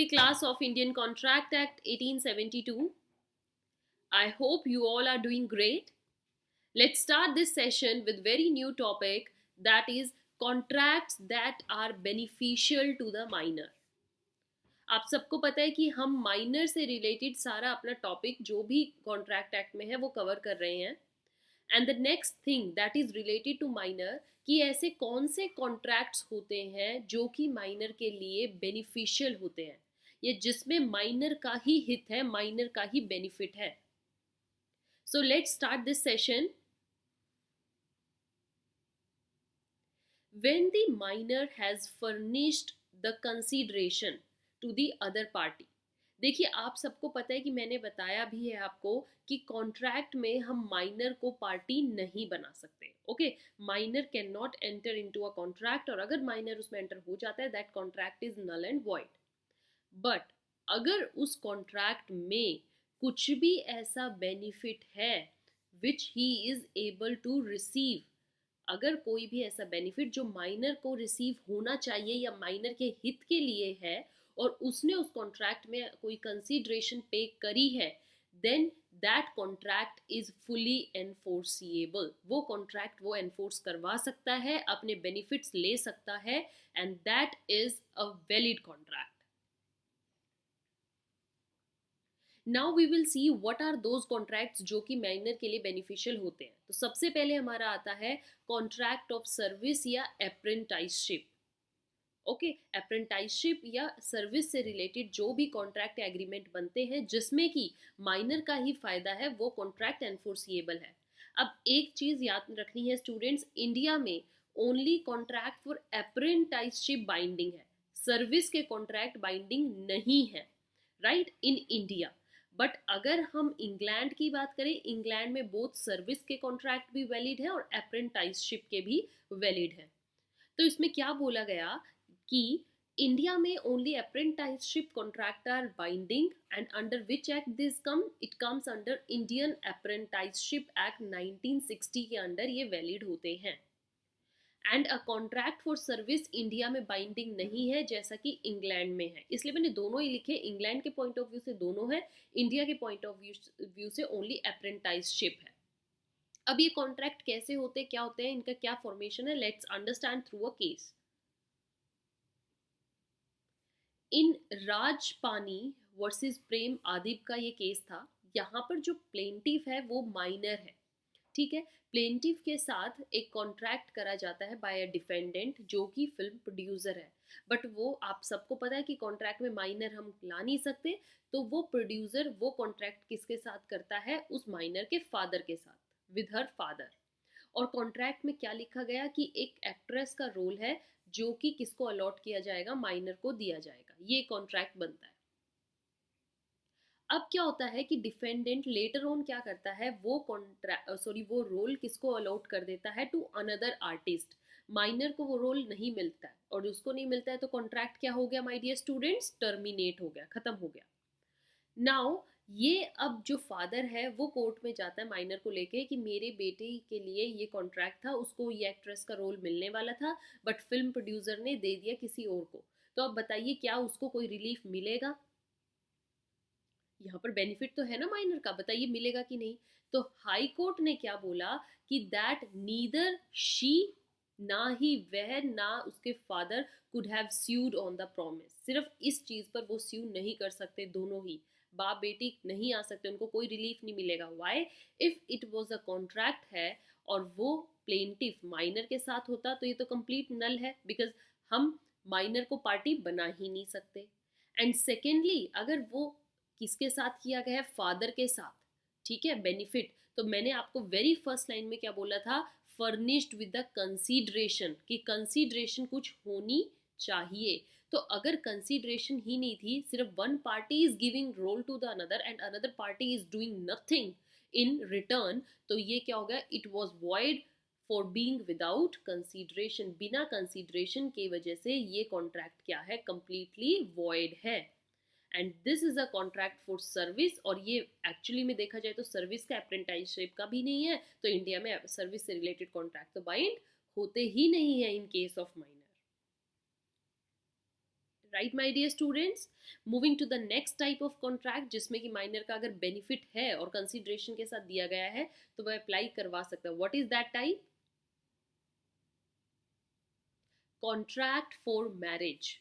class of Indian Contract Act 1872. I hope you all are doing great. Let's start this session with very new topic, that is contracts that are beneficial to the minor. आप सबको पता है कि हम minor से related सारा अपना topic जो भी कॉन्ट्रैक्ट एक्ट में है वो कवर कर रहे हैं. And the next thing that is related to minor कि ऐसे कौन से कॉन्ट्रैक्ट्स होते हैं जो कि माइनर के लिए बेनिफिशियल होते हैं, ये जिसमें माइनर का ही हित है, माइनर का ही बेनिफिट है. So let's start this session. When the minor has furnished the consideration to the other party. देखिए आप सबको पता है कि मैंने बताया भी है आपको कि कॉन्ट्रैक्ट में हम माइनर को पार्टी नहीं बना सकते. Okay, minor can not enter into a contract, और अगर माइनर उसमें एंटर हो जाता है that contract is null and void. But अगर उस कॉन्ट्रैक्ट में कुछ भी ऐसा बेनिफिट है which he is able to receive, अगर कोई भी ऐसा बेनिफिट जो माइनर को रिसीव होना चाहिए या माइनर के हित के लिए है और उसने उस कॉन्ट्रैक्ट में कोई कंसीडरेशन पे करी है, then that contract is fully enforceable. वो कॉन्ट्रैक्ट वो एनफोर्स करवा सकता है, अपने बेनिफिट्स ले सकता है, and that is a valid contract. Now we will see what are those contracts जो कि माइनर के लिए बेनिफिशियल होते हैं. तो सबसे पहले हमारा आता है कॉन्ट्रैक्ट ऑफ सर्विस या अप्रेंटाइसशिप. ओके, अप्रेंटाइसशिप या सर्विस से रिलेटेड जो भी कॉन्ट्रैक्ट एग्रीमेंट बनते हैं जिसमें कि माइनर का ही फायदा है, वो कॉन्ट्रैक्ट एनफोर्सिएबल है. अब एक चीज याद रखनी है स्टूडेंट्स, इंडिया में ओनली कॉन्ट्रैक्ट फॉर अप्रेंटाइसशिप बाइंडिंग है, सर्विस के कॉन्ट्रैक्ट बाइंडिंग नहीं है, राइट, इन इंडिया. बट अगर हम इंग्लैंड की बात करें, इंग्लैंड में बोथ सर्विस के कॉन्ट्रैक्ट भी वैलिड है और अप्रेंटाइसशिप के भी वैलिड है. तो इसमें क्या बोला गया कि इंडिया में only apprenticeship contract are binding, and under which act this come, it comes under Indian apprenticeship act 1960 के अंडर ये वैलिड होते हैं. And a contract for service India में बाइंडिंग नहीं है जैसा कि इंग्लैंड में है, इसलिए मैंने दोनों ही लिखे. इंग्लैंड के पॉइंट ऑफ व्यू से दोनों है, इंडिया के पॉइंट ऑफ व्यू से ओनली अप्रेंटाइसशिप है. अब ये कॉन्ट्रैक्ट कैसे होते, क्या होते हैं, इनका क्या फॉर्मेशन है, let's understand through a case. In Rajpani versus Prem Adib का ये केस था. यहाँ पर जो प्लेंटिफ है वो माइनर है, ठीक है. प्लेंटिफ के साथ एक कॉन्ट्रैक्ट करा जाता है बाय अ डिफेंडेंट जो कि फिल्म प्रोड्यूसर है. बट वो आप सबको पता है कि कॉन्ट्रैक्ट में माइनर हम ला नहीं सकते, तो वो प्रोड्यूसर वो कॉन्ट्रैक्ट किसके साथ करता है, उस माइनर के फादर के साथ, विद हर फादर. और कॉन्ट्रैक्ट में क्या लिखा गया कि एक एक्ट्रेस का रोल है जो कि किसको अलॉट किया जाएगा, माइनर को दिया जाएगा. ये कॉन्ट्रैक्ट बनता है. अब क्या होता है कि डिफेंडेंट लेटर ऑन क्या करता है, वो वो रोल किसको अलॉट कर देता है, टू अनदर आर्टिस्ट. माइनर को वो रोल नहीं मिलता है, और उसको नहीं मिलता है तो कॉन्ट्रैक्ट क्या हो गया माय डियर स्टूडेंट्स, टर्मिनेट हो गया, खत्म हो गया. नाउ ये अब जो फादर है वो कोर्ट में जाता है माइनर को लेके कि मेरे बेटे के लिए ये कॉन्ट्रैक्ट था, उसको ये एक्ट्रेस का रोल मिलने वाला था, बट फिल्म प्रोड्यूसर ने दे दिया किसी और को. तो अब बताइए क्या उसको कोई रिलीफ मिलेगा, यहाँ पर बेनिफिट तो है ना माइनर का, बताइए मिलेगा कि नहीं. तो हाई कोर्ट ने क्या बोला कि दैट नीदर शी, ना ही वह ना उसके father, could have sued on the promise. सिर्फ इस चीज पर वो स्यू नहीं कर सकते, दोनों ही बाप बेटी नहीं आ सकते, उनको कोई रिलीफ नहीं मिलेगा. Why, if it was a contract है और वो प्लेंटिफ माइनर के साथ होता तो ये तो कंप्लीट नल है, बिकॉज हम माइनर को पार्टी बना ही नहीं सकते. एंड सेकेंडली अगर वो किसके साथ किया गया है, फादर के साथ, ठीक है, बेनिफिट. तो मैंने आपको वेरी फर्स्ट लाइन में क्या बोला था, फर्निश्ड विद द कंसीडरेशन, कि कंसीडरेशन कुछ होनी चाहिए. तो अगर कंसीडरेशन ही नहीं थी, सिर्फ one party is giving role to the another and another party is doing nothing in return, तो ये क्या हो गया, it was void for being without consideration. बिना कंसीडरेशन के वजह से ये कॉन्ट्रैक्ट क्या है, कंप्लीटली वॉइड है. And this is a contract for service, और ये एक्चुअली में देखा जाए तो सर्विस का अप्रेंटाइसशिप का भी नहीं है, तो इंडिया में सर्विस से रिलेटेड कॉन्ट्रैक्ट तो बाइंड होते ही नहीं है in case of minor, right my dear students, moving to the next type of contract जिसमें कि माइनर का अगर बेनिफिट है और कंसिडरेशन के साथ दिया गया है तो वह अप्लाई करवा सकता है. What is that type? Contract for marriage.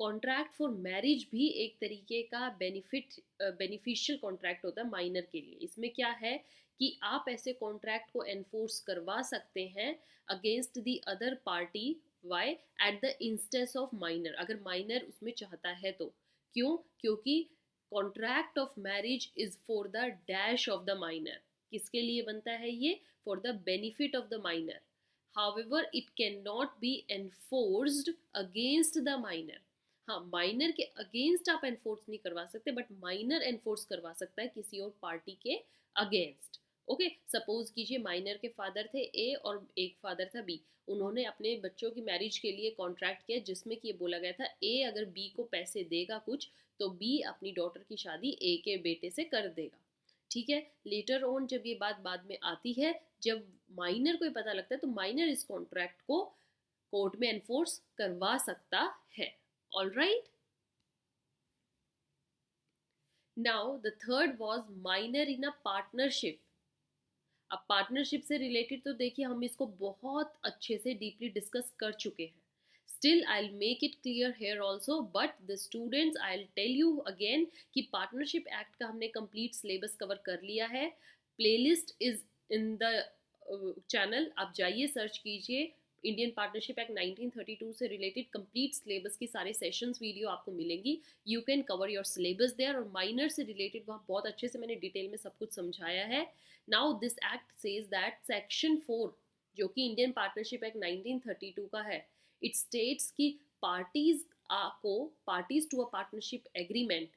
Contract for marriage भी एक तरीके का बेनिफिशियल कॉन्ट्रैक्ट होता है माइनर के लिए. इसमें क्या है कि आप ऐसे कॉन्ट्रैक्ट को एनफोर्स करवा सकते हैं against the other party. Why? At the instance of minor, अगर माइनर उसमें चाहता है तो. क्यों? क्योंकि contract of marriage is for the dash of the minor. किसके लिए बनता है ये? For the benefit of the minor. However it can not be enforced against the minor. हाँ, माइनर के अगेंस्ट आप एनफोर्स नहीं करवा सकते, बट माइनर एनफोर्स करवा सकता है किसी और पार्टी के अगेंस्ट. ओके, सपोज कीजिए माइनर के फादर थे ए और एक फादर था बी. उन्होंने अपने बच्चों की मैरिज के लिए कॉन्ट्रैक्ट किया जिसमें कि ये बोला गया था ए अगर बी को पैसे देगा कुछ तो बी अपनी डॉटर की शादी ए के बेटे से कर देगा. ठीक है, लेटर ऑन जब ये बात बाद में आती है, जब माइनर को पता लगता है तो माइनर इस कॉन्ट्रैक्ट को कोर्ट में एनफोर्स करवा सकता है. All right. Now the third was minor in a partnership. अब पार्टनरशिप से रिलेटेड तो देखिए हम इसको बहुत अच्छे से डीपली डिस्कस कर चुके हैं. Still I will make it clear here also, but the students I will tell you again कि पार्टनरशिप एक्ट का हमने कंप्लीट सिलेबस कवर कर लिया है. Playlist is in the channel, आप जाइए सर्च कीजिए. इंडियन पार्टनरशिप एक्ट 1932 से रिलेटेड कंप्लीट सिलेबस की सारे सेशंस वीडियो आपको मिलेंगी. You can cover your syllabus there. और माइनर से रिलेटेड वहाँ बहुत अच्छे से मैंने डिटेल में सब कुछ समझाया है. Now this act says that section 4 जो कि इंडियन पार्टनरशिप एक्ट 1932 का है, इट स्टेट्स कि parties to a partnership agreement,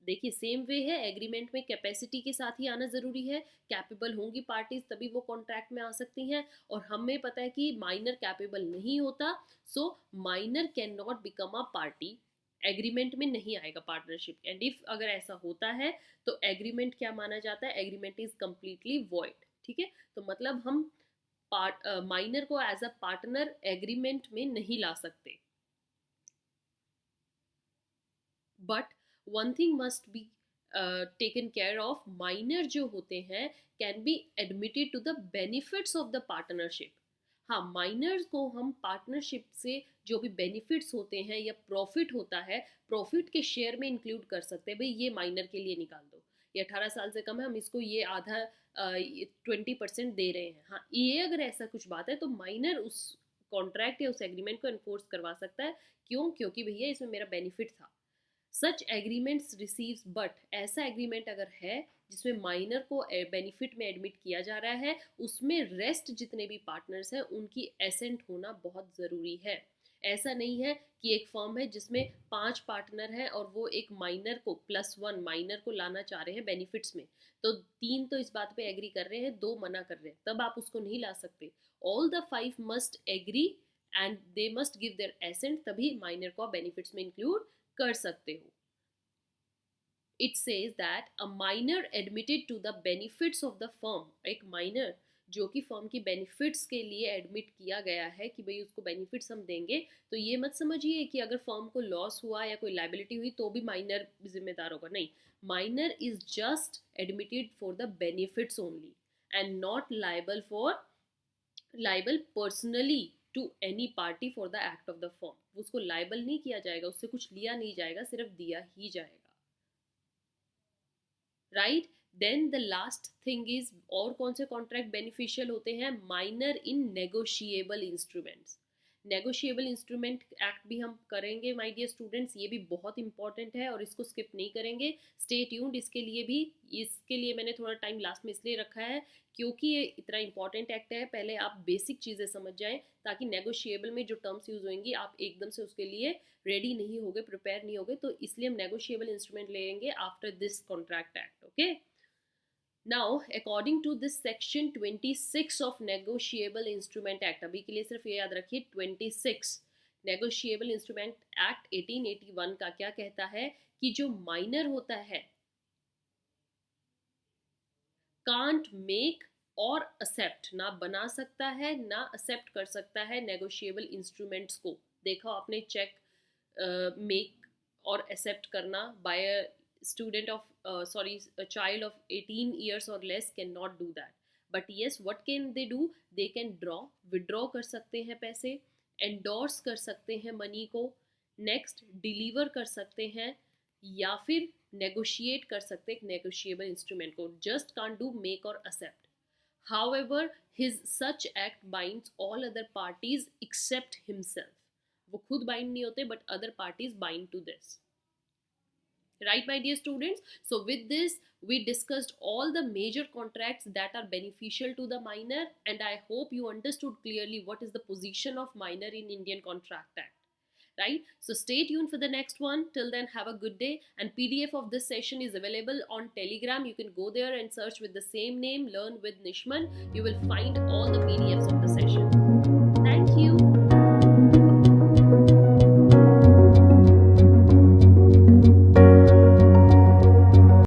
देखिए सेम वे है, एग्रीमेंट में कैपेसिटी के साथ ही आना जरूरी है. कैपेबल होंगी पार्टीज तभी वो कॉन्ट्रैक्ट में आ सकती हैं. और हमें पता है कि माइनर कैपेबल नहीं होता, सो minor can not become a party. Agreement में नहीं आएगा पार्टनरशिप. एंड इफ अगर ऐसा होता है तो एग्रीमेंट क्या माना जाता है? Agreement is completely void. ठीक है, तो मतलब हम माइनर को एज अ पार्टनर एग्रीमेंट में नहीं ला सकते. But one thing must be taken care of, minor जो होते हैं can be admitted to the benefits of the partnership. हाँ, माइनर्स को हम पार्टनरशिप से जो भी बेनिफिट्स होते हैं या प्रॉफिट होता है, प्रॉफिट के शेयर में इंक्लूड कर सकते हैं. भाई ये माइनर के लिए निकाल दो, ये 18 साल से कम है, हम इसको ये आधा 20% दे रहे हैं. हाँ, ये अगर ऐसा कुछ बात है तो माइनर उस कॉन्ट्रैक्ट या उस एग्रीमेंट को एनफोर्स करवा सकता है. क्यों? क्योंकि भैया इसमें मेरा बेनिफिट था. सच एग्रीमेंट्स रिसीव्स, बट ऐसा एग्रीमेंट अगर है जिसमें माइनर को बेनिफिट में एडमिट किया जा रहा है, उसमें रेस्ट जितने भी पार्टनर्स हैं उनकी एसेंट होना बहुत ज़रूरी है. ऐसा नहीं है कि एक फर्म है जिसमें 5 पार्टनर हैं और वो एक माइनर को +1 माइनर को लाना चाह रहे हैं बेनिफिट्स में, तो 3 तो इस बात पे एग्री कर रहे हैं, 2 मना कर रहे हैं, तब आप उसको नहीं ला सकते. All the 5 must agree and they must give their assent, तभी माइनर को बेनिफिट्स में इंक्लूड कर सकते हो. It says that a minor admitted to the benefits of the firm, एक माइनर जो कि फर्म की बेनिफिट्स के लिए एडमिट किया गया है कि भाई उसको बेनिफिट्स हम देंगे, तो ये मत समझिए कि अगर फर्म को लॉस हुआ या कोई लाइबिलिटी हुई तो भी माइनर जिम्मेदार होगा. नहीं, minor is just admitted for the benefits only and not liable personally to any party for the act of the firm. उसको लाइबल नहीं किया जाएगा, उससे कुछ लिया नहीं जाएगा, सिर्फ दिया ही जाएगा. Right, then the last thing is, और कौन से कॉन्ट्रैक्ट बेनिफिशियल होते हैं? Minor in negotiable instruments. Negotiable instrument act भी हम करेंगे माय डियर स्टूडेंट्स, ये भी बहुत इंपॉर्टेंट है और इसको स्किप नहीं करेंगे. स्टे ट्यून्ड इसके लिए भी. इसके लिए मैंने थोड़ा टाइम लास्ट में इसलिए रखा है क्योंकि ये इतना इंपॉर्टेंट एक्ट है. पहले आप बेसिक चीज़ें समझ जाएं ताकि नेगोशिएबल में जो टर्म्स यूज होंगी आप एकदम से उसके लिए रेडी नहीं होगे, प्रिपेयर नहीं होगे, तो इसलिए हम नेगोशिएबल इंस्ट्रूमेंट लेंगे after this contract act. Okay, now according to this section 26 of negotiable instrument act, अभी के लिए सिर्फ ये याद रखिए 26, नेगोशिएबल इंस्ट्रूमेंट एक्ट 1881 का क्या कहता है कि जो माइनर होता है कांट मेक और एक्सेप्ट, ना बना सकता है ना एक्सेप्ट कर सकता है नेगोशिएबल इंस्ट्रूमेंट्स को. देखो आपने check make or accept karna by a student of a child of 18 years or less cannot do that. But yes, what can they do? They can withdraw कर सकते हैं पैसे, endorse कर सकते हैं money को, next deliver कर सकते हैं, या फिर negotiate कर सकते हैं negotiable instrument को. Just can't do make or accept. However, his such act binds all other parties except himself. वो खुद बाइंड नहीं होते but other parties bind to this. Right, my dear students? So with this, we discussed all the major contracts that are beneficial to the minor, and I hope you understood clearly what is the position of minor in Indian Contract Act. Right? So stay tuned for the next one. Till then, have a good day. And PDF of this session is available on Telegram. You can go there and search with the same name, Learn with Nishman. You will find all the PDFs of